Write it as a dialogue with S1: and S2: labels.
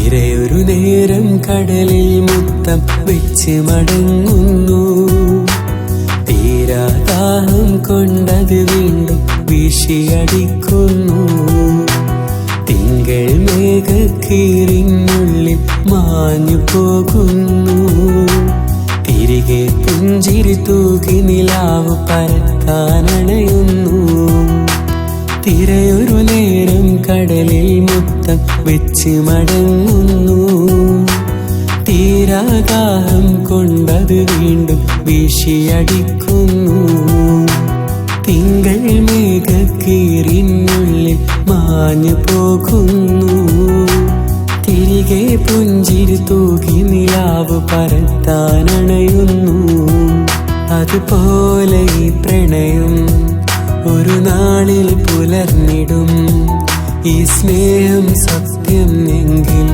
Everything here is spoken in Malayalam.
S1: തിരയൊരു നേരം കടലിൽ മുത്തം വെച്ച് മടങ്ങുന്നു. തീരാദാഹം കൊണ്ടത് വീണ്ടും വീശിയടിക്കുന്നു. തിങ്കൾ മേഘക്കീറിനുള്ളിൽ മാഞ്ഞു പോകുന്നു. തിരികെ പുഞ്ചിരി തൂകി നിലാവ് പരത്താനണയുന്നു. തിരയൊരു നേരം കടലിൽ മുത്തം വെച്ച് മടങ്ങുന്നു. തീരാദാഹം കൊണ്ടത് വീണ്ടും വീശിയടിക്കുന്നു. തിങ്കൾ മേഘക്കീറിനുള്ളിൽ മാഞ്ഞു പോകുന്നു. തിരികെ പുഞ്ചിരി തൂകി നിലാവ് പരത്താനണയുന്നു. അതുപോലെ ഈ പ്രണയം ഒരു നാളിൽ പുലർന്നിടും. ഈ സ്നേഹം സത്യം എങ്കിൽ